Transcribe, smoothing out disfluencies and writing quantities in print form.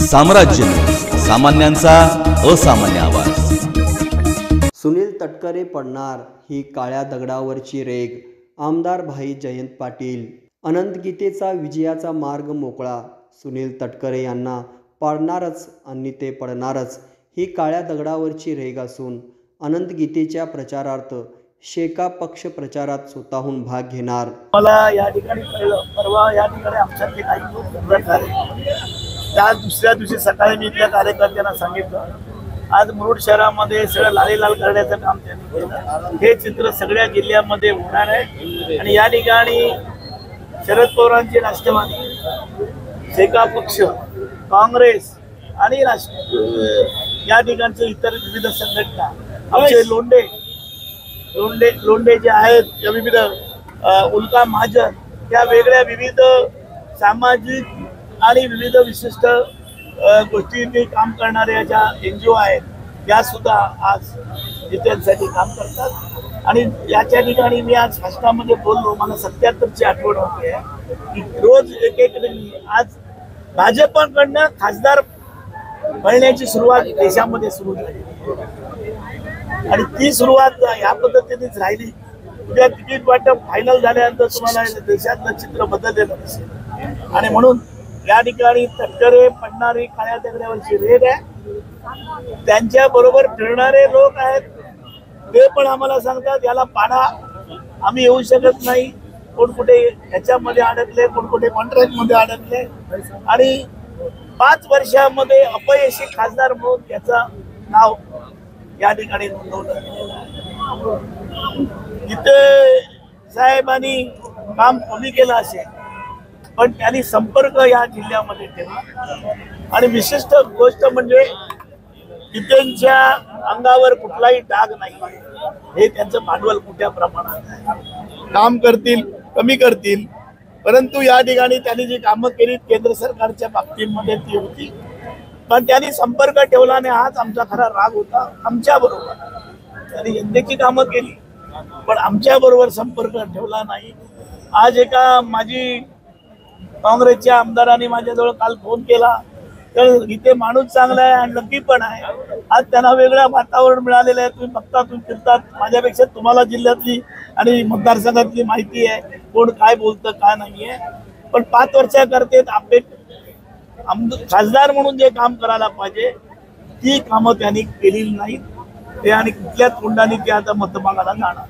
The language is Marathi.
साम्राज्य न्यूज, सामान्यांचा असामान्य आवाज। सुनील तटकरे पडणार ही काळ्या दगडावरची रेघ। आमदार भाई जयंत पाटील। अनंत गीतेचा विजयाचा मार्ग मोकळा। सुनील तटकरे यांना पाडणारच आणि ते पडणारच ही काळ्या दगडावरची रेघ असून अनंत गीतेच्या प्रचारार्थ शेका पक्ष प्रचारात स्वतःहून भाग घेणार। मला या ठिकाणी कळलं, परवा या ठिकाणी आमच्यातले काही लोक जमले त्या दुसऱ्या दिवशी सकाळी मी इथल्या कार्यकर्त्यांना सांगितलं, आज मुरुड शहरामध्ये सगळं लालीलाल करण्याचं काम त्यांनी केलं। हे चित्र सगळ्या जिल्ह्यामध्ये होणार आहे आणि या ठिकाणी शरद पवारांचे राष्ट्रवादी, शेका पक्ष, काँग्रेस आणि या ठिकाणचे इतर विविध संघटना, आमचे लोंढे जे आहेत, या विविध उल्का महाजन, या वेगळ्या विविध सामाजिक आणि विविध विशिष्ट गोष्टींनी काम करणाऱ्या ज्या NGO आहेत, त्या सुद्धा आज जिल्ह्यांसाठी काम करतात। आणि याच्या ठिकाणी मी आज भाषणामध्ये बोललो, मला 77ची आठवण होते की रोज एक आज भाजपकडनं खासदार मिळण्याची सुरुवात देशामध्ये सुरू झाली आणि ती सुरुवात या पद्धतीनेच राहिली। उद्या तिकीट वाटप फायनल झाल्यानंतर तुम्हाला देशातलं चित्र बदललेलं दिसेल आणि म्हणून या ठिकाणी तटकरे पडणारी काळ्या दगडावरची रेघ आहे। त्यांच्या बरोबर फिरणारे लोक आहेत, ते पण आम्हाला सांगतात याला पाडा, आम्ही येऊ शकत नाही। कोण कुठे ह्याच्यामध्ये अडकले, कोण कुठे कॉन्ट्रॅक्टमध्ये अडकले आणि 5 वर्षामध्ये अपयशी खासदार म्हणून त्याचं नाव या ठिकाणी नोंदवलं गेलेलं आहे। इथे साहेबांनी काम कमी केलं असेल, पण त्यांनी संपर्क या जिल्ह्यामध्ये ठेवला आणि विशिष्ट गोष्ट म्हणजे त्यांच्या अंगावर कुठलाही डाग नाही, हे त्यांचं भांडवल मोठ्या प्रमाणात आहे। काम करतील, कमी करतील, परंतु या ठिकाणी त्यांनी जी कामं केली केंद्र सरकारच्या बाबतीमध्ये ती होती, पण त्यांनी संपर्क ठेवला नाही। हाच आमचा खरा राग होता आमच्या बरोबर। त्यांनी यंदाची कामं केली पण आमच्या बरोबर संपर्क ठेवला नाही। आज एका माजी काँग्रेसच्या आमदारांनी माझ्याजवळ काल फोन केला, तर इथे माणूस चांगला आहे आणि नक्की पण आहे। आज त्यांना वेगळं वातावरण मिळालेलं आहे। तुम्ही बघता, तुम्ही फिरतात, माझ्यापेक्षा तुम्हाला जिल्ह्यातली आणि मतदारसंघातली माहिती आहे, कोण काय बोलतं काय नाही आहे। पण 5 वर्षाकरते खासदार म्हणून जे काम करायला पाहिजे ती कामं त्यांनी केलेली नाहीत, ते आणि कुठल्या तोंडाने ते आता मतदानाला जाणार।